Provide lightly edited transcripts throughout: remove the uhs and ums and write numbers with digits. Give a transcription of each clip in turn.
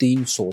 300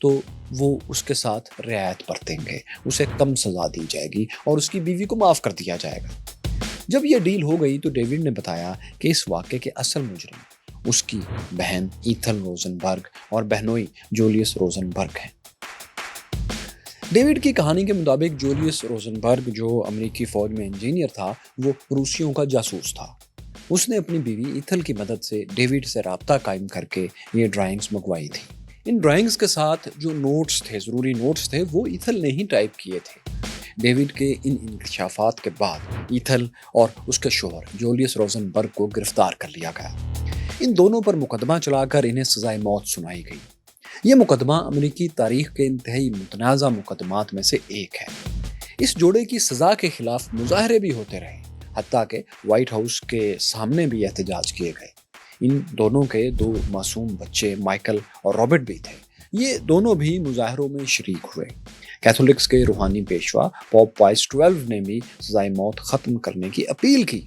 تو وہ اس کے ساتھ رعایت برتیں گے، اسے کم سزا دی جائے گی اور اس کی بیوی کو معاف کر دیا جائے گا۔ جب یہ ڈیل ہو گئی تو ڈیوڈ نے بتایا کہ اس واقعے کے اصل مجرم اس کی بہن ایتھل روزنبرگ اور بہنوئی جولیس روزنبرگ ہیں۔ ڈیوڈ کی کہانی کے مطابق جولیس روزنبرگ جو امریکی فوج میں انجینئر تھا، وہ روسیوں کا جاسوس تھا۔ اس نے اپنی بیوی ایتھل کی مدد سے ڈیوڈ سے رابطہ قائم کر کے یہ ڈرائنگز منگوائی تھی۔ ان ڈرائنگز کے ساتھ جو نوٹس تھے، ضروری نوٹس تھے، وہ ایتھل نے ہی ٹائپ کیے تھے۔ ڈیوڈ کے ان انکشافات کے بعد ایتھل اور اس کے شوہر جولیس روزنبرگ کو گرفتار کر لیا گیا۔ ان دونوں پر مقدمہ چلا کر انہیں سزائے موت سنائی گئی۔ یہ مقدمہ امریکی تاریخ کے انتہائی متنازع مقدمات میں سے ایک ہے۔ اس جوڑے کی سزا کے خلاف مظاہرے بھی ہوتے رہے، حتیٰ کہ وائٹ ہاؤس کے سامنے بھی احتجاج کیے گئے۔ ان دونوں کے 2 معصوم بچے مائیکل اور رابرٹ بھی تھے۔ یہ دونوں بھی مظاہروں میں شریک ہوئے۔ کیتھولکس کے روحانی پیشوا پوپ پائس 12 نے بھی سزائے موت ختم کرنے کی اپیل کی،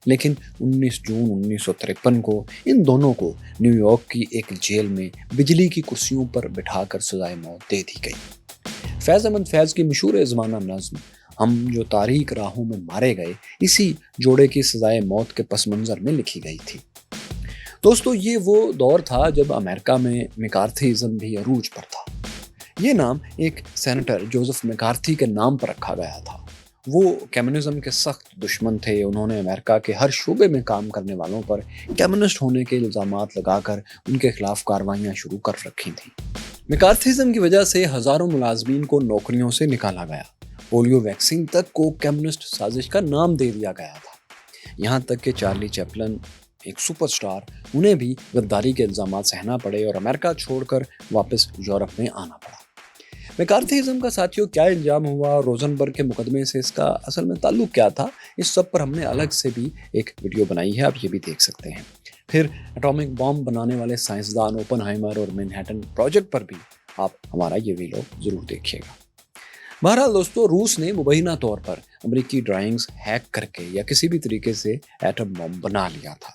لیکن 19 جون 1953 کو ان دونوں کو نیو یارک کی ایک جیل میں بجلی کی کرسیوں پر بٹھا کر سزائے موت دے دی گئی۔ فیض احمد فیض کی مشہور زمانہ نظم ہم جو تاریک راہوں میں مارے گئے اسی جوڑے کی سزائے موت کے پس منظر میں لکھی گئی تھی۔ دوستو، یہ وہ دور تھا جب امریکہ میں میکارتھیزم بھی عروج پر تھا۔ یہ نام ایک سینیٹر جوزف میکارتھی کے نام پر رکھا گیا تھا۔ وہ کمیونزم کے سخت دشمن تھے۔ انہوں نے امریکہ کے ہر شعبے میں کام کرنے والوں پر کمیونسٹ ہونے کے الزامات لگا کر ان کے خلاف کارروائیاں شروع کر رکھی تھیں۔ میکارتھیزم کی وجہ سے ہزاروں ملازمین کو نوکریوں سے نکالا گیا۔ پولیو ویکسین تک کو کمیونسٹ سازش کا نام دے دیا گیا تھا۔ یہاں تک کہ چارلی چیپلن، ایک سپر سٹار، انہیں بھی غداری کے الزامات سہنا پڑے اور امریکہ چھوڑ کر واپس یورپ میں آنا پڑا۔ میکارتھیزم کا ساتھیوں کیا الزام ہوا اور روزنبرگ کے مقدمے سے اس کا اصل میں تعلق کیا تھا، اس سب پر ہم نے الگ سے بھی ایک ویڈیو بنائی ہے، آپ یہ بھی دیکھ سکتے ہیں۔ پھر اٹامک بام بنانے والے سائنسدان اوپن ہائمر اور مینہٹن پروجیکٹ پر بھی آپ ہمارا یہ ویڈیو ضرور دیکھیے گا۔ بہرحال دوستو، روس نے مبینہ طور پر امریکی ڈرائنگز ہیک کر کے یا کسی بھی طریقے سے ایٹم بم بنا لیا تھا۔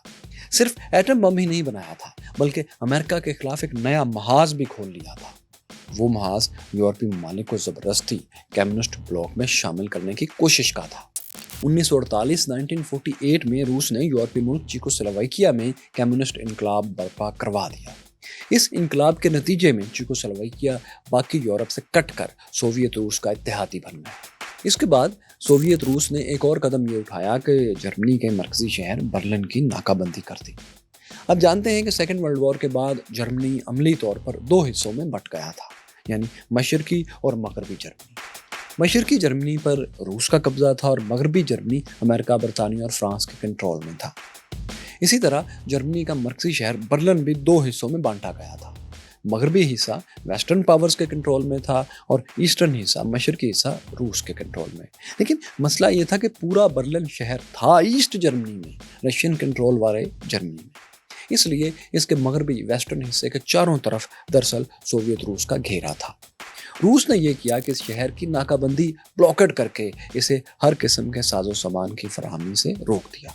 صرف ایٹم بم ہی نہیں بنایا تھا، بلکہ امریکہ کے خلاف ایک نیا محاذ بھی کھول لیا تھا۔ وہ محاذ یورپی ممالک کو زبردستی کمیونسٹ بلاک میں شامل کرنے کی کوشش کا تھا۔ 1948 میں روس نے یورپی ملک چیکوسلوواکیہ میں کمیونسٹ انقلاب برپا کروا دیا۔ اس انقلاب کے نتیجے میں چیکوسلوواکیہ باقی یورپ سے کٹ کر سوویت روس کا اتحادی بن گیا۔ اس کے بعد سوویت روس نے ایک اور قدم یہ اٹھایا کہ جرمنی کے مرکزی شہر برلن کی ناکہ بندی کر دی۔ اب جانتے ہیں کہ سیکنڈ ورلڈ وار کے بعد جرمنی عملی طور پر 2 حصوں میں بٹ گیا تھا، یعنی مشرقی اور مغربی جرمنی۔ مشرقی جرمنی پر روس کا قبضہ تھا اور مغربی جرمنی امریکہ، برطانیہ اور فرانس کے کنٹرول میں تھا۔ اسی طرح جرمنی کا مرکزی شہر برلن بھی 2 حصوں میں بانٹا گیا تھا۔ مغربی حصہ ویسٹرن پاورز کے کنٹرول میں تھا اور ایسٹرن حصہ، مشرقی حصہ، روس کے کنٹرول میں۔ لیکن مسئلہ یہ تھا کہ پورا برلن شہر تھا ایسٹ جرمنی میں، رشین کنٹرول والے جرمنی میں۔ اس لیے اس کے مغربی ویسٹرن حصے کے چاروں طرف دراصل سوویت روس کا گھیرا تھا۔ روس نے یہ کیا کہ اس شہر کی ناکہ بندی بلاکڈ کر کے اسے ہر قسم کے ساز و سامان کی فراہمی سے روک دیا،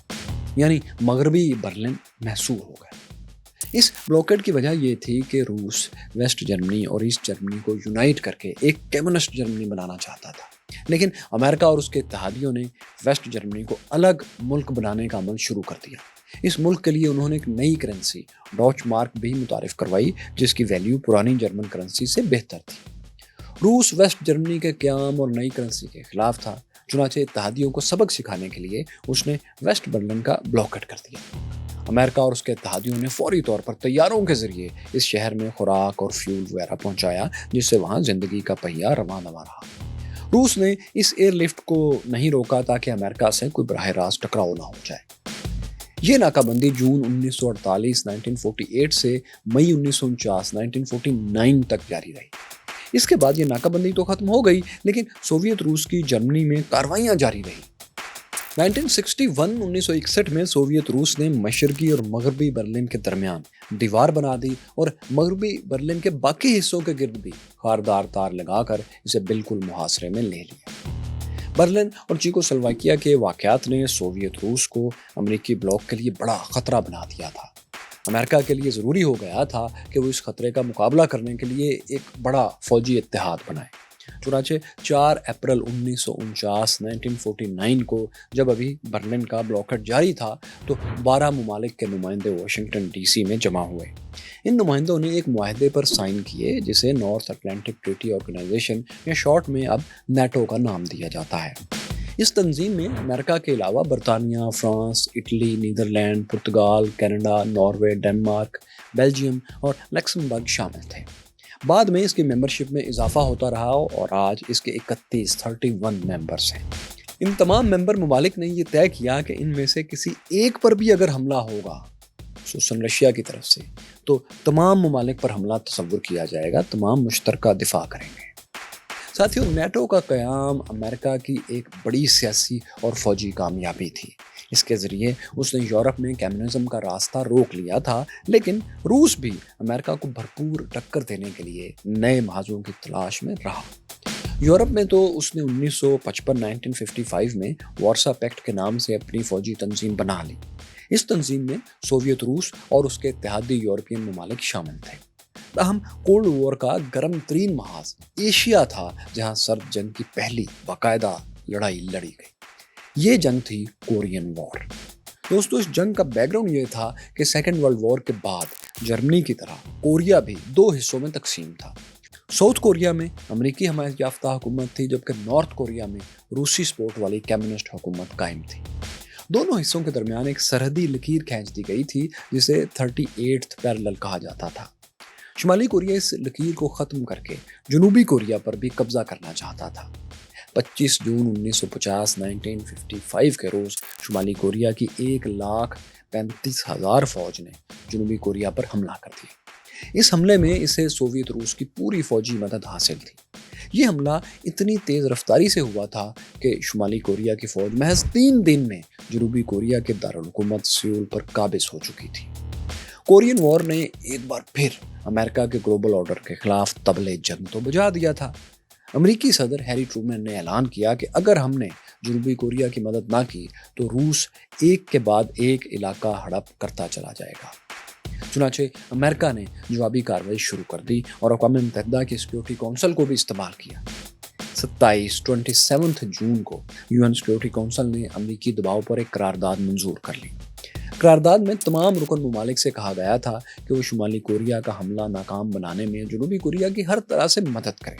یعنی مغربی برلن محصور ہو گیا۔ اس بلاکڈ کی وجہ یہ تھی کہ روس ویسٹ جرمنی اور ایسٹ جرمنی کو یونائٹ کر کے ایک کمیونسٹ جرمنی بنانا چاہتا تھا، لیکن امریکہ اور اس کے اتحادیوں نے ویسٹ جرمنی کو الگ ملک بنانے کا عمل شروع کر دیا۔ اس ملک کے لیے انہوں نے ایک نئی کرنسی ڈاچ مارک بھی متعارف کروائی، جس کی ویلیو پرانی جرمن کرنسی سے بہتر تھی۔ روس ویسٹ جرمنی کے قیام اور نئی کرنسی کے خلاف تھا، چنانچہ اتحادیوں کو سبق سکھانے کے لیے اس نے ویسٹ برلن کا بلاکٹ کر دیا۔ امریکہ اور اس کے اتحادیوں نے فوری طور پر طیاروں کے ذریعے اس شہر میں خوراک اور فیول وغیرہ پہنچایا، جس سے وہاں زندگی کا پہیہ رواں دواں رہا۔ روس نے اس ایئر لفٹ کو نہیں روکا تاکہ امریکہ سے کوئی براہ راست ٹکراؤ نہ ہو جائے۔ یہ ناکہ بندی جون 1948 سے مئی 1949 تک جاری رہی۔ اس کے بعد یہ ناکہ بندی تو ختم ہو گئی، لیکن سوویت روس کی جرمنی میں کارروائیاں جاری رہی۔ 1961 میں سوویت روس نے مشرقی اور مغربی برلن کے درمیان دیوار بنا دی اور مغربی برلن کے باقی حصوں کے گرد بھی خاردار تار لگا کر اسے بالکل محاصرے میں لے لیا۔ برلن اور چیکوسلوواکیہ کے واقعات نے سوویت روس کو امریکی بلاک کے لیے بڑا خطرہ بنا دیا تھا۔ امریکہ کے لیے ضروری ہو گیا تھا کہ وہ اس خطرے کا مقابلہ کرنے کے لیے ایک بڑا فوجی اتحاد بنائے۔ چنانچہ 4 اپریل 1949 کو جب ابھی برلن کا بلاکٹ جاری تھا تو 12 ممالک کے نمائندے واشنگٹن ڈی سی میں جمع ہوئے۔ ان نمائندوں نے ایک معاہدے پر سائن کیے جسے نارتھ اٹلانٹک ٹریٹی آرگنائزیشن یا شارٹ میں اب نیٹو کا نام دیا جاتا ہے۔ اس تنظیم میں امریکہ کے علاوہ برطانیہ، France, Italy, Netherland, Portugal, Canada, Norway, Denmark, Belgium اور لکسمبرگ شامل تھے۔ بعد میں اس کی ممبرشپ میں اضافہ ہوتا رہا اور آج اس کے 31 ممبرز ہیں۔ ان تمام ممبر ممالک نے یہ طے کیا کہ ان میں سے کسی ایک پر بھی اگر حملہ ہوگا خصوصاً رشیا کی طرف سے تو تمام ممالک پر حملہ تصور کیا جائے گا، تمام مشترکہ دفاع کریں گے۔ ساتھیوں، نیٹو کا قیام امریکہ کی ایک بڑی سیاسی اور فوجی کامیابی تھی۔ اس کے ذریعے اس نے یورپ میں کمیونزم کا راستہ روک لیا تھا، لیکن روس بھی امریکہ کو بھرپور ٹکر دینے کے لیے نئے محاذوں کی تلاش میں رہا۔ یورپ میں تو اس نے 1955 میں وارسا پیکٹ کے نام سے اپنی فوجی تنظیم بنا لی۔ اس تنظیم میں سوویت روس اور اس کے اتحادی یورپین ممالک شامل تھے۔ تاہم کولڈ وار کا گرم ترین محاذ ایشیا تھا، جہاں سرد جنگ کی پہلی باقاعدہ لڑائی لڑی گئی۔ یہ جنگ تھی کورین وار۔ دوستو، اس جنگ کا بیک گراؤنڈ یہ تھا کہ سیکنڈ ورلڈ وار کے بعد جرمنی کی طرح کوریا بھی 2 حصوں میں تقسیم تھا۔ ساؤتھ کوریا میں امریکی حمایت یافتہ حکومت تھی، جبکہ نارتھ کوریا میں روسی سپورٹ والی کمیونسٹ حکومت قائم تھی۔ دونوں حصوں کے درمیان ایک سرحدی لکیر کھینچ دی گئی تھی جسے 38 پیرلل کہا جاتا تھا۔ شمالی کوریا اس لکیر کو ختم کر کے جنوبی کوریا پر بھی قبضہ کرنا چاہتا تھا۔ 25 جون 1955 کے روز شمالی کوریا کی 1,35,000 فوج نے جنوبی کوریا پر حملہ کر دیا۔ اس حملے میں اسے سوویت روس کی پوری فوجی مدد حاصل تھی۔ یہ حملہ اتنی تیز رفتاری سے ہوا تھا کہ شمالی کوریا کی فوج محض 3 دن میں جنوبی کوریا کے دارالحکومت سیول پر قابض ہو چکی تھی۔ کورین وار نے ایک بار پھر امریکہ کے گلوبل آرڈر کے خلاف طبلِ جنگ تو بجا دیا تھا۔ امریکی صدر ہیری ٹرومین نے اعلان کیا کہ اگر ہم نے جنوبی کوریا کی مدد نہ کی تو روس ایک کے بعد ایک علاقہ ہڑپ کرتا چلا جائے گا۔ چنانچہ امریکہ نے جوابی کارروائی شروع کر دی اور اقوام متحدہ کی سیکیورٹی کونسل کو بھی استعمال کیا۔ 27 جون کو UN سیکیورٹی کونسل نے امریکی دباؤ پر ایک قرارداد منظور کر لی۔ قرارداد میں تمام رکن ممالک سے کہا گیا تھا کہ وہ شمالی کوریا کا حملہ ناکام بنانے میں جنوبی کوریا کی ہر طرح سے مدد کریں۔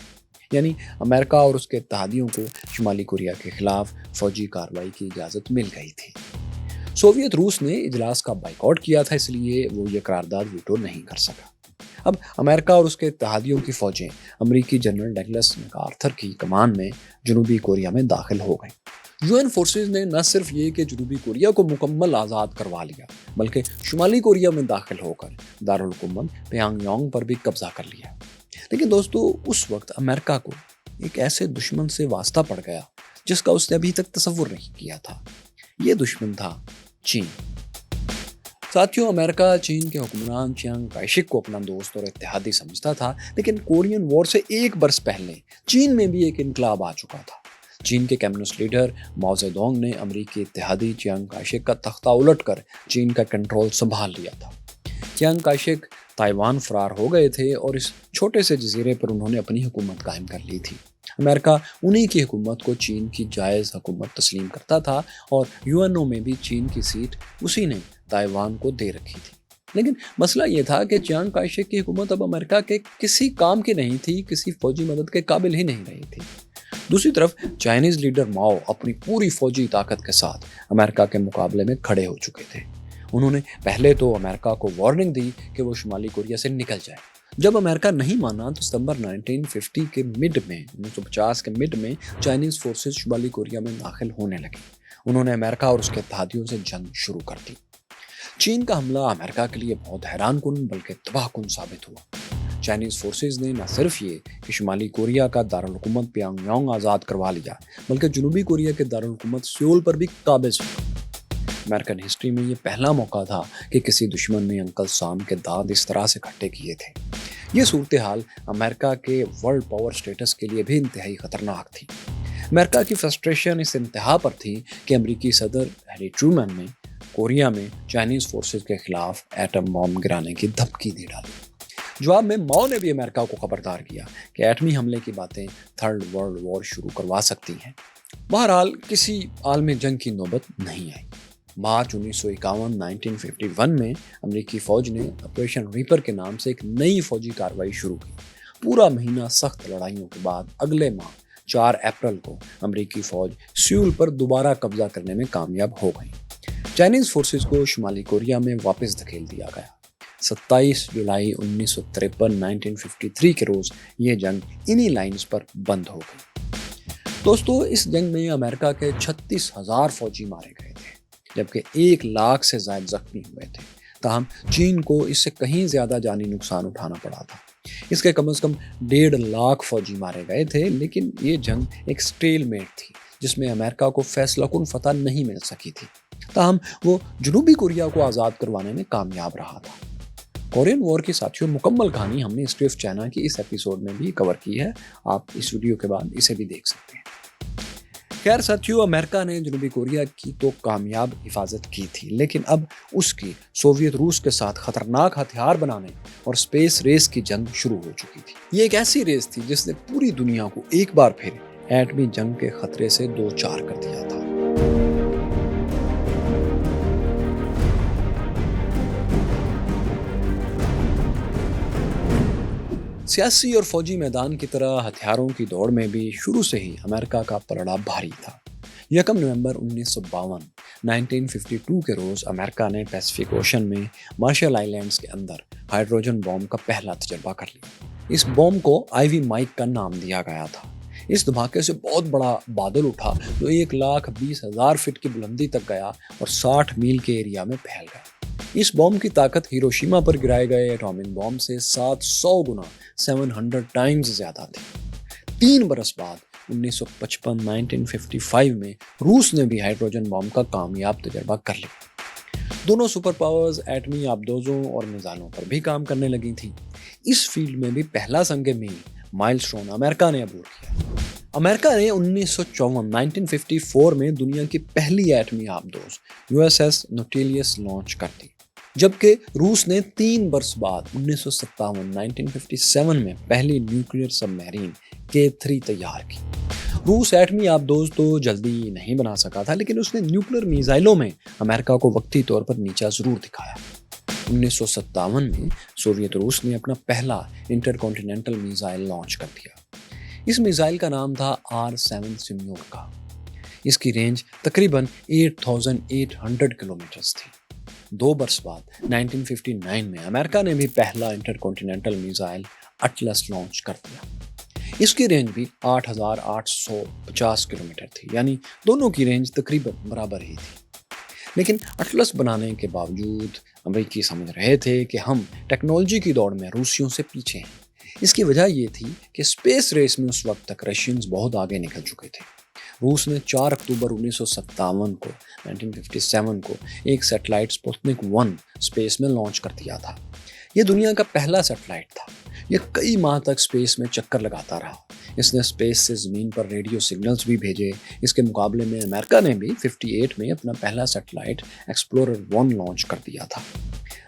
یعنی امریکہ اور اس کے اتحادیوں کو شمالی کوریا کے خلاف فوجی کارروائی کی اجازت مل گئی تھی۔ سوویت روس نے اجلاس کا بائیکاٹ کیا تھا، اس لیے وہ یہ قرارداد ویٹو نہیں کر سکا۔ اب امریکہ اور اس کے اتحادیوں کی فوجیں امریکی جنرل ڈگلس میکارتھر کی کمان میں جنوبی کوریا میں داخل ہو گئیں۔ UN فورسز نے نہ صرف یہ کہ جنوبی کوریا کو مکمل آزاد کروا لیا، بلکہ شمالی کوریا میں داخل ہو کر دارالحکومت پیانگ یانگ پر بھی قبضہ کر لیا۔ لیکن دوستو، اس وقت امریکہ کو ایک ایسے دشمن سے واسطہ پڑ گیا جس کا اس نے ابھی تک تصور نہیں کیا تھا۔ یہ دشمن تھا چین۔ ساتھیوں، امریکہ چین کے حکمران چیانگ کائی شک کو اپنا دوست اور اتحادی سمجھتا تھا، لیکن کورین وار سے 1 برس پہلے چین میں بھی ایک انقلاب آ چکا تھا۔ چین کے کمیونسٹ لیڈر ماؤ زیڈونگ نے امریکی اتحادی چیانگ کائی شک کا تختہ الٹ کر چین کا کنٹرول سنبھال لیا تھا۔ چیانگ کائی شک تائیوان فرار ہو گئے تھے اور اس چھوٹے سے جزیرے پر انہوں نے اپنی حکومت قائم کر لی تھی۔ امریکہ انہی کی حکومت کو چین کی جائز حکومت تسلیم کرتا تھا اور UNO میں بھی چین کی سیٹ اسی نے تائیوان کو دے رکھی تھی۔ لیکن مسئلہ یہ تھا کہ چیانگ کائی شک کی حکومت اب امریکہ کے کسی کام کی نہیں تھی، کسی فوجی مدد کے قابل ہی نہیں رہی تھی۔ دوسری طرف چائنیز لیڈر ماؤ اپنی پوری فوجی طاقت کے ساتھ امریکہ کے مقابلے میں کھڑے ہو چکے تھے۔ انہوں نے پہلے تو امریکہ کو وارننگ دی کہ وہ شمالی کوریا سے نکل جائے۔ جب امریکہ نہیں مانا تو ستمبر 1950 کے مڈ میں 1950 کے مڈ میں چائنیز فورسز شمالی کوریا میں داخل ہونے لگے۔ انہوں نے امریکہ اور اس کے اتحادیوں سے جنگ شروع کر دی۔ چین کا حملہ امریکہ کے لیے بہت حیران کن بلکہ تباہ کن ثابت ہوا۔ چائنیز فورسز نے نہ صرف یہ کہ شمالی کوریا کا دارالحکومت پیانگ یانگ آزاد کروا لیا، بلکہ جنوبی کوریا کے دارالحکومت سیول پر بھی قابض ہوا۔ امریکن ہسٹری میں یہ پہلا موقع تھا کہ کسی دشمن نے انکل سام کے دانت اس طرح سے کھٹے کیے تھے۔ یہ صورتحال امریکہ کے ورلڈ پاور سٹیٹس کے لیے بھی انتہائی خطرناک تھی۔ امریکہ کی فرسٹریشن اس انتہا پر تھی کہ امریکی صدر ہیری ٹرومین نے کوریا میں چائنیز فورسز کے خلاف ایٹم بم گرانے کی دھمکی دے ڈالی۔ جواب میں ماؤ نے بھی امریکہ کو خبردار کیا کہ ایٹمی حملے کی باتیں تھرڈ ورلڈ وار شروع کروا سکتی ہیں۔ بہرحال کسی عالمی جنگ کی نوبت نہیں آئی۔ مارچ 1951 میں امریکی فوج نے آپریشن ریپر کے نام سے ایک نئی فوجی کارروائی شروع کی۔ پورا مہینہ سخت لڑائیوں کے بعد اگلے ماہ 4 اپریل کو امریکی فوج سیول پر دوبارہ قبضہ کرنے میں کامیاب ہو گئی۔ چائنیز فورسز کو شمالی کوریا میں واپس دھکیل دیا گیا۔ 27 جولائی 1953 کے روز یہ جنگ انہی لائنز پر بند ہو گئی۔ دوستو، اس جنگ میں امریکہ کے 36,000 فوجی مارے گئے تھے، جبکہ 1 لاکھ سے زائد زخمی ہوئے تھے۔ تاہم چین کو اس سے کہیں زیادہ جانی نقصان اٹھانا پڑا تھا۔ اس کے کم از کم 1.5 لاکھ فوجی مارے گئے تھے، لیکن یہ جنگ ایک سٹیل میٹ تھی جس میں امریکہ کو فیصلہ کن فتح نہیں مل سکی تھی۔ تاہم وہ جنوبی کوریا کو آزاد کروانے میں کامیاب رہا تھا۔ کورین وار کی ساتھیوں مکمل کہانی ہم نے ہسٹری آف چائنا کی اس ایپیسوڈ میں بھی کور کی ہے، آپ اس ویڈیو کے بعد اسے بھی دیکھ سکتے ہیں۔ خیر ساتھیوں، امریکہ نے جنوبی کوریا کی تو کامیاب حفاظت کی تھی، لیکن اب اس کی سوویت روس کے ساتھ خطرناک ہتھیار بنانے اور اسپیس ریس کی جنگ شروع ہو چکی تھی۔ یہ ایک ایسی ریس تھی جس نے پوری دنیا کو ایک بار پھر ایٹمی جنگ کے خطرے سے دوچار کر دیا تھا۔ سیاسی اور فوجی میدان کی طرح ہتھیاروں کی دوڑ میں بھی شروع سے ہی امریکہ کا پلڑا بھاری تھا۔ 1 نومبر 1952 کے روز امریکہ نے پیسفک اوشن میں مارشل آئی لینڈز کے اندر ہائیڈروجن بم کا پہلا تجربہ کر لیا۔ اس بم کو آئی مائک کا نام دیا گیا تھا۔ اس دھماکے سے بہت بڑا بادل اٹھا جو 1,20,000 فٹ کی بلندی تک گیا اور 60 میل کے ایریا میں پھیل گیا۔ اس بم کی طاقت ہیروشیما پر گرائے گئے ایٹامک بم سے 700 گنا 700 ٹائمز زیادہ تھی۔ 3 برس بعد 1955 میں روس نے بھی ہائیڈروجن بم کا کامیاب تجربہ کر لیا۔ دونوں سپر پاورز ایٹمی آبدوزوں اور میزائلوں پر بھی کام کرنے لگی تھیں۔ اس فیلڈ میں بھی پہلا سنگ میل مائل سٹون امریکہ نے عبور کیا۔ امریکہ نے 1954 میں دنیا کی پہلی ایٹمی آبدوز USS نوٹیلیس لانچ کر دی، جبکہ روس نے 3 برس بعد 1957 میں پہلی نیوکلیئر سب میرین K3 تیار کی۔ روس ایٹمی آبدوز تو جلدی نہیں بنا سکا تھا، لیکن اس نے نیوکلیئر میزائلوں میں امریکہ کو وقتی طور پر نیچا ضرور دکھایا۔ 1957 میں سوویت روس نے اپنا پہلا انٹر کانٹیننٹل میزائل لانچ کر دیا۔ اس میزائل کا نام تھا R7 سیمیورکا۔ اس کی رینج تقریباً 8,800 کلومیٹرز تھی۔ 2 برس بعد 1959 میں امریکہ نے بھی پہلا intercontinental missile Atlas launch کر دیا۔ اس کی رینج بھی 8,850 کلومیٹر تھی، یعنی دونوں کی رینج تقریباً برابر ہی تھی۔ لیکن اٹلس بنانے کے باوجود امریکی سمجھ رہے تھے کہ ہم ٹیکنالوجی کی دوڑ میں روسیوں سے پیچھے ہیں۔ اس کی وجہ یہ تھی کہ اسپیس ریس میں اس وقت تک رشینز بہت آگے نکل چکے تھے۔ روس نے 4 اکتوبر 1957 کو ایک سیٹلائٹ سپوتنک 1 اسپیس میں لانچ کر دیا تھا۔ یہ دنیا کا پہلا سیٹلائٹ تھا۔ یہ کئی ماہ تک اسپیس میں چکر لگاتا رہا۔ اس نے اسپیس سے زمین پر ریڈیو سگنلز بھی بھیجے۔ اس کے مقابلے میں امریکہ نے بھی 58 میں اپنا پہلا سیٹلائٹ ایکسپلورر 1 لانچ کر دیا تھا۔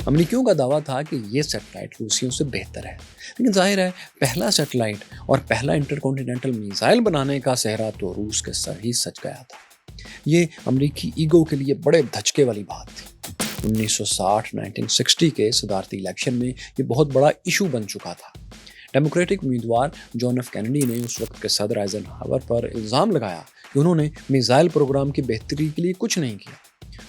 امریکیوں کا دعویٰ تھا کہ یہ سیٹلائٹ روسیوں سے بہتر ہے، لیکن ظاہر ہے پہلا سیٹلائٹ اور پہلا انٹر کانٹیننٹل میزائل بنانے کا سہرا تو روس کے سر ہی سج گیا تھا۔ یہ امریکی ایگو کے لیے بڑے دھچکے والی بات تھی۔ 1960 کے صدارتی الیکشن میں یہ بہت بڑا ایشو بن چکا تھا۔ ڈیموکریٹک امیدوار جان ایف کینیڈی نے اس وقت کے صدر آئزن ہاور پر الزام لگایا کہ انہوں نے میزائل پروگرام کی بہتری کے لیے کچھ نہیں کیا۔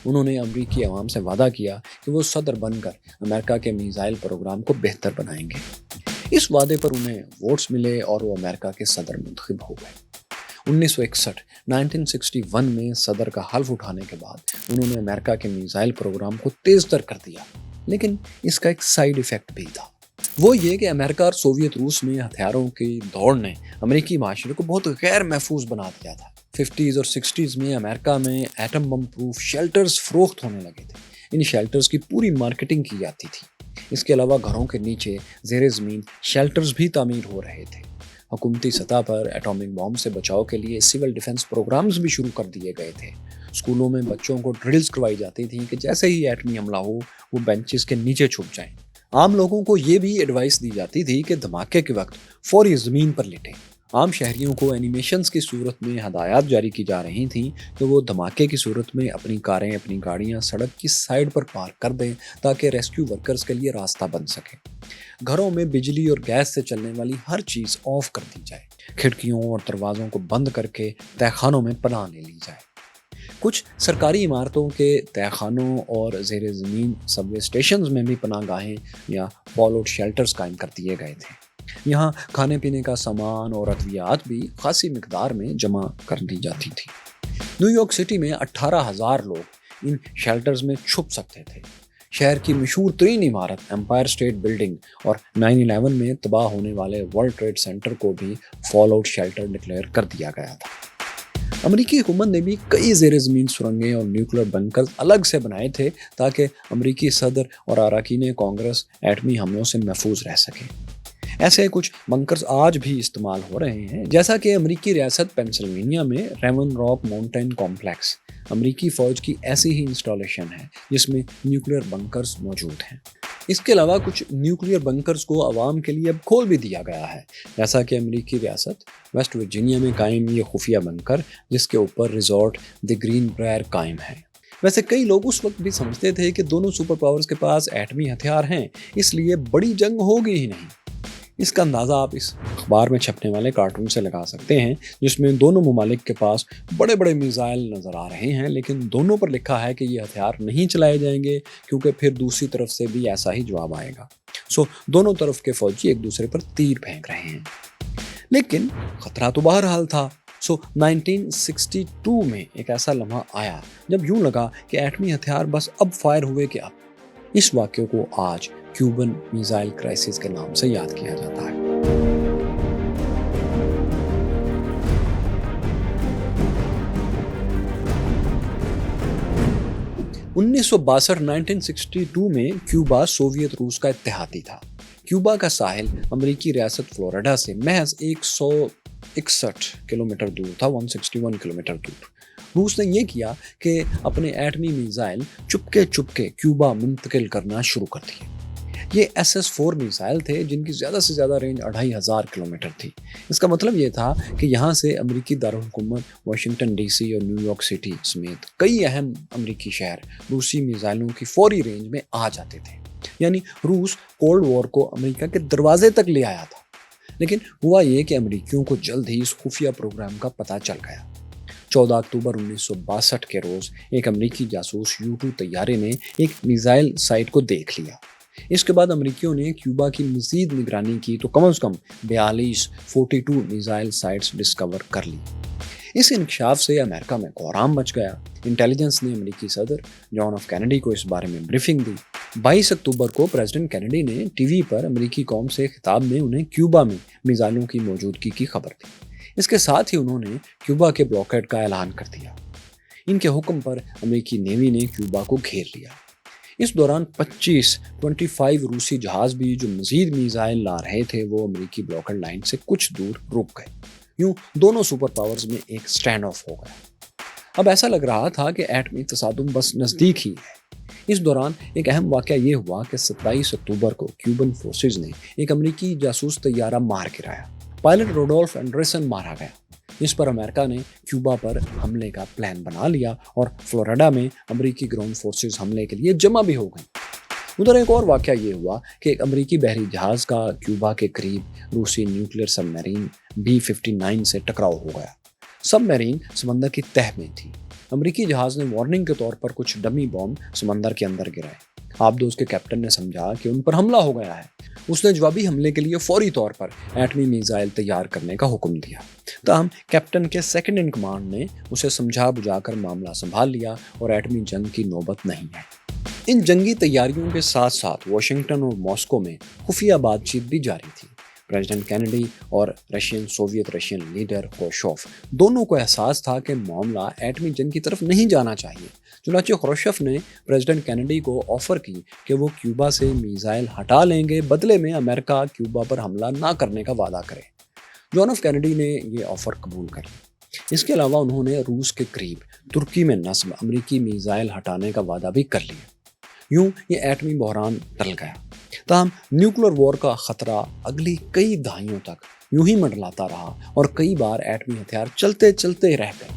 انہوں نے امریکی عوام سے وعدہ کیا کہ وہ صدر بن کر امریکہ کے میزائل پروگرام کو بہتر بنائیں گے۔ اس وعدے پر انہیں ووٹس ملے اور وہ امریکہ کے صدر منتخب ہو گئے۔ 1961 میں صدر کا حلف اٹھانے کے بعد انہوں نے امریکہ کے میزائل پروگرام کو تیز تر کر دیا، لیکن اس کا ایک سائیڈ ایفیکٹ بھی تھا۔ وہ یہ کہ امریکہ اور سوویت روس میں ہتھیاروں کی دوڑ نے امریکی معاشرے کو بہت غیر محفوظ بنا دیا تھا۔ 50s اور 60s میں امریکہ میں ایٹم بم پروف شیلٹرز فروخت ہونے لگے تھے۔ ان شیلٹرز کی پوری مارکیٹنگ کی جاتی تھی۔ اس کے علاوہ گھروں کے نیچے زیر زمین شیلٹرز بھی تعمیر ہو رہے تھے۔ حکومتی سطح پر ایٹامک بم سے بچاؤ کے لیے سول ڈیفنس پروگرامز بھی شروع کر دیے گئے تھے۔ اسکولوں میں بچوں کو ڈرلز کروائی جاتی تھیں کہ جیسے ہی ایٹمی حملہ ہو وہ بینچز کے نیچے چھپ جائیں۔ عام لوگوں کو یہ بھی ایڈوائس دی جاتی تھی کہ دھماکے کے وقت فوری زمین پر لیٹیں۔ عام شہریوں کو اینیمیشنز کی صورت میں ہدایات جاری کی جا رہی تھیں کہ وہ دھماکے کی صورت میں اپنی کاریں، اپنی گاڑیاں سڑک کی سائڈ پر پارک کر دیں تاکہ ریسکیو ورکرز کے لیے راستہ بن سکے۔ گھروں میں بجلی اور گیس سے چلنے والی ہر چیز آف کر دی جائے، کھڑکیوں اور دروازوں کو بند کر کے تہہ خانوں میں پناہ لے لی جائے۔ کچھ سرکاری عمارتوں کے تہہ خانوں اور زیر زمین سب وے اسٹیشنز میں بھی پناہ گاہیں یا فال آؤٹ شیلٹرز قائم کر دیے گئے تھے۔ یہاں کھانے پینے کا سامان اور ادویات بھی خاصی مقدار میں جمع کر دی جاتی تھی۔ نیو یارک سٹی میں 18,000 لوگ ان شیلٹرز میں چھپ سکتے تھے۔ شہر کی مشہور ترین عمارت امپائر اسٹیٹ بلڈنگ اور 9/11 میں تباہ ہونے والے ورلڈ ٹریڈ سینٹر کو بھی فال آؤٹ شیلٹر ڈکلیئر کر دیا گیا تھا۔ امریکی حکومت نے بھی کئی زیر زمین سرنگیں اور نیوکلیر بنکرز الگ سے بنائے تھے تاکہ امریکی صدر اور اراکین کانگریس ایٹمی حملوں سے محفوظ رہ سکیں۔ ایسے کچھ بنکرز آج بھی استعمال ہو رہے ہیں، جیسا کہ امریکی ریاست پینسلوینیا میں ریون راک ماؤنٹین کمپلیکس امریکی فوج کی ایسی ہی انسٹالیشن ہے جس میں نیوکلیر بنکرز موجود ہیں۔ اس کے علاوہ کچھ نیوکلیر بنکرز کو عوام کے لیے اب کھول بھی دیا گیا ہے، جیسا کہ امریکی ریاست ویسٹ ورجینیا میں قائم یہ خفیہ بنکر جس کے اوپر ریزورٹ دی گرین برائر قائم ہے۔ ویسے کئی لوگ اس وقت بھی سمجھتے تھے کہ دونوں سپر پاورز کے پاس ایٹمی ہتھیار ہیں، اس لیے بڑی جنگ ہوگی ہی نہیں۔ اس کا اندازہ آپ اس اخبار میں چھپنے والے کارٹون سے لگا سکتے ہیں جس میں دونوں ممالک کے پاس بڑے بڑے میزائل نظر آ رہے ہیں، لیکن دونوں پر لکھا ہے کہ یہ ہتھیار نہیں چلائے جائیں گے کیونکہ پھر دوسری طرف سے بھی ایسا ہی جواب آئے گا۔ دونوں طرف کے فوجی ایک دوسرے پر تیر پھینک رہے ہیں، لیکن خطرہ تو بہرحال تھا۔ 1962 میں ایک ایسا لمحہ آیا جب یوں لگا کہ ایٹمی ہتھیار بس اب فائر ہوئے کہ اب۔ اس واقعے کو آج کیوبن میزائل کرائسس کے نام سے یاد کیا جاتا ہے۔ 1962 میں کیوبا سوویت روس کا اتحادی تھا۔ کیوبا کا ساحل امریکی ریاست فلوریڈا سے محض 161 کلومیٹر دور تھا، 161 کلومیٹر دور۔ روس نے یہ کیا کہ اپنے ایٹمی میزائل چپکے کیوبا منتقل کرنا شروع کر دیے۔ یہ SS-4 میزائل تھے جن کی زیادہ سے زیادہ رینج 2500 کلومیٹر تھی۔ اس کا مطلب یہ تھا کہ یہاں سے امریکی دارالحکومت واشنگٹن ڈی سی اور نیو یارک سٹی سمیت کئی اہم امریکی شہر روسی میزائلوں کی فوری رینج میں آ جاتے تھے۔ یعنی روس کولڈ وار کو امریکہ کے دروازے تک لے آیا تھا۔ لیکن ہوا یہ کہ امریکیوں کو جلد ہی اس خفیہ پروگرام کا پتہ چل گیا۔ 14 اکتوبر 1962 کے روز ایک امریکی جاسوس U-2 طیارے نے ایک میزائل سائٹ کو دیکھ لیا۔ اس کے بعد امریکیوں نے کیوبا کی مزید نگرانی کی تو کم از کم 42 میزائل سائٹس ڈسکور کر لی۔ اس انکشاف سے امریکہ میں کوہرام مچ گیا۔ انٹیلیجنس نے امریکی صدر جان ایف کینیڈی کو اس بارے میں بریفنگ دی۔ 22 اکتوبر کو پریزیڈنٹ کینیڈی نے ٹی وی پر امریکی قوم سے خطاب میں انہیں کیوبا میں میزائلوں کی موجودگی کی خبر دی۔ اس کے ساتھ ہی انہوں نے کیوبا کے بلاکیڈ کا اعلان کر دیا۔ ان کے حکم پر امریکی نیوی نے کیوبا کو گھیر لیا۔ اس دوران 25 روسی جہاز بھی جو مزید میزائل لا رہے تھے وہ امریکی بلاکیڈ لائن سے کچھ دور رک گئے۔ یوں دونوں سپر پاورز میں ایک سٹینڈ آف ہو گیا۔ اب ایسا لگ رہا تھا کہ ایٹمی تصادم بس نزدیک ہی ہے۔ اس دوران ایک اہم واقعہ یہ ہوا کہ 27 اکتوبر کو کیوبن فورسز نے ایک امریکی جاسوس طیارہ مار گرایا۔ پائلٹ روڈولف اینڈرسن مارا گیا۔ اس پر امریکہ نے کیوبا پر حملے کا پلان بنا لیا اور فلوریڈا میں امریکی گراؤنڈ فورسز حملے کے لیے جمع بھی ہو گئیں۔ ادھر ایک اور واقعہ یہ ہوا کہ ایک امریکی بحری جہاز کا کیوبا کے قریب روسی نیوکلیر سب میرین B-59 سے ٹکراؤ ہو گیا۔ سب میرین سمندر کی تہہ میں تھی۔ امریکی جہاز نے وارننگ کے طور پر کچھ ڈمی بم سمندر کے اندر گرائے۔ آبدوز کے کیپٹن نے سمجھا کہ ان پر حملہ ہو گیا ہے۔ اس نے جوابی حملے کے لیے فوری طور پر ایٹمی میزائل تیار کرنے کا حکم دیا۔ تاہم کیپٹن کے سیکنڈ ان کمانڈ نے اسے سمجھا بجھا کر معاملہ سنبھال لیا اور ایٹمی جنگ کی نوبت نہیں ہے۔ ان جنگی تیاریوں کے ساتھ ساتھ واشنگٹن اور ماسکو میں خفیہ بات چیت بھی جاری تھی۔ پریزیڈنٹ کینیڈی اور سوویت رشین لیڈر خروشچوف دونوں کو احساس تھا کہ معاملہ ایٹمی جنگ کی طرف نہیں جانا چاہیے۔ چنانچہ خروشچوف نے پریزیڈنٹ کینیڈی کو آفر کی کہ وہ کیوبا سے میزائل ہٹا لیں گے، بدلے میں امریکہ کیوبا پر حملہ نہ کرنے کا وعدہ کرے۔ جان ایف کینیڈی نے یہ آفر قبول کر لی۔ اس کے علاوہ انہوں نے روس کے قریب ترکی میں نصب امریکی میزائل ہٹانے کا وعدہ بھی کر لیا۔ یوں یہ ایٹمی بحران ٹل گیا۔ تاہم نیوکلیر وار کا خطرہ اگلی کئی دہائیوں تک یوں ہی منڈلاتا رہا اور کئی بار ایٹمی ہتھیار چلتے چلتے رہ گئے۔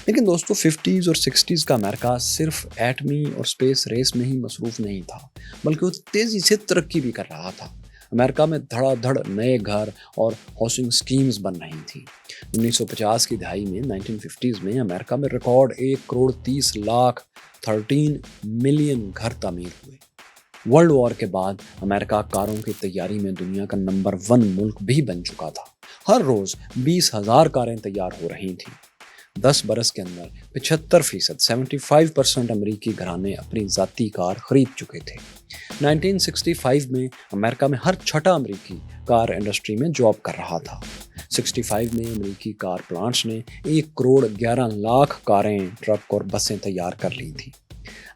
لیکن دوستو 50s اور 60s کا امریکہ صرف ایٹمی اور اسپیس ریس میں ہی مصروف نہیں تھا، بلکہ وہ تیزی سے ترقی بھی کر رہا تھا۔ امریکہ میں دھڑا دھڑ نئے گھر اور ہاؤسنگ سکیمز بن رہی تھیں۔ 1950 کی دہائی میں 1950s میں امریکہ میں ریکارڈ 1,30,13 ملین گھر تعمیر ہوئے۔ ورلڈ وار کے بعد امریکہ کاروں کی تیاری میں دنیا کا نمبر 1 ملک بھی بن چکا تھا۔ ہر روز 20,000 کاریں تیار ہو رہی تھیں۔ 10 برس کے اندر 75% 75% امریکی گھرانے اپنی ذاتی کار خرید چکے تھے۔ 1965 میں امریکہ میں ہر چھٹا امریکی کار انڈسٹری میں جاب کر رہا تھا۔ 65 میں امریکی کار پلانٹس نے 1,11,00,000 کاریں، ٹرک اور بسیں تیار کر لی تھیں۔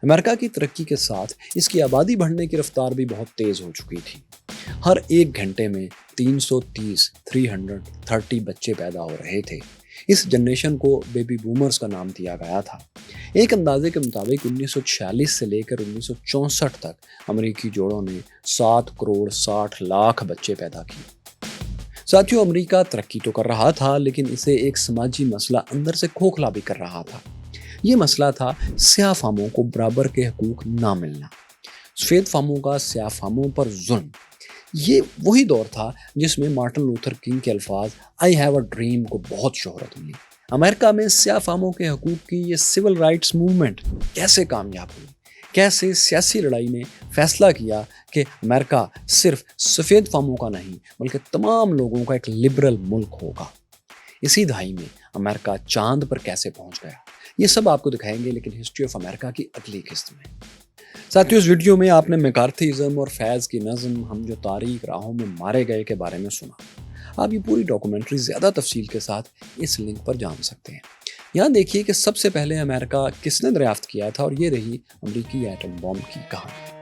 امریکہ کی ترقی کے ساتھ اس کی آبادی بڑھنے کی رفتار بھی بہت تیز ہو چکی تھی۔ ہر 1 گھنٹے میں 330 بچے پیدا ہو رہے تھے۔ اس جنریشن کو بیبی بومرز کا نام دیا گیا تھا۔ ایک اندازے کے مطابق 1946 سے لے کر 1964 تک امریکی جوڑوں نے 7,60,00,000 بچے پیدا کیے۔ ساتھیوں، امریکہ ترقی تو کر رہا تھا، لیکن اسے ایک سماجی مسئلہ اندر سے کھوکھلا بھی کر رہا تھا۔ یہ مسئلہ تھا سیاہ فاموں کو برابر کے حقوق نہ ملنا، سفید فاموں کا سیاہ فاموں پر ظلم۔ یہ وہی دور تھا جس میں مارٹن لوتھر کنگ کے الفاظ "آئی ہیو اے ڈریم" کو بہت شہرت ملی۔ امریکہ میں سیاہ فاموں کے حقوق کی یہ سول رائٹس موومنٹ کیسے کامیاب ہوئی؟ کیسے سیاسی لڑائی نے فیصلہ کیا کہ امریکہ صرف سفید فاموں کا نہیں بلکہ تمام لوگوں کا ایک لبرل ملک ہوگا؟ اسی دہائی میں امریکہ چاند پر کیسے پہنچ گیا؟ یہ سب آپ کو دکھائیں گے، لیکن ہسٹری آف امریکہ کی اگلی قسط میں۔ ساتھیوں، اس ویڈیو میں آپ نے میکارتھیزم اور فیض کی نظم "ہم جو تاریخ راہوں میں مارے گئے" کے بارے میں سنا۔ آپ یہ پوری ڈاکومنٹری زیادہ تفصیل کے ساتھ اس لنک پر جان سکتے ہیں۔ یہاں دیکھیے کہ سب سے پہلے امریکہ کس نے دریافت کیا تھا، اور یہ رہی امریکی ایٹم بم کی کہانی۔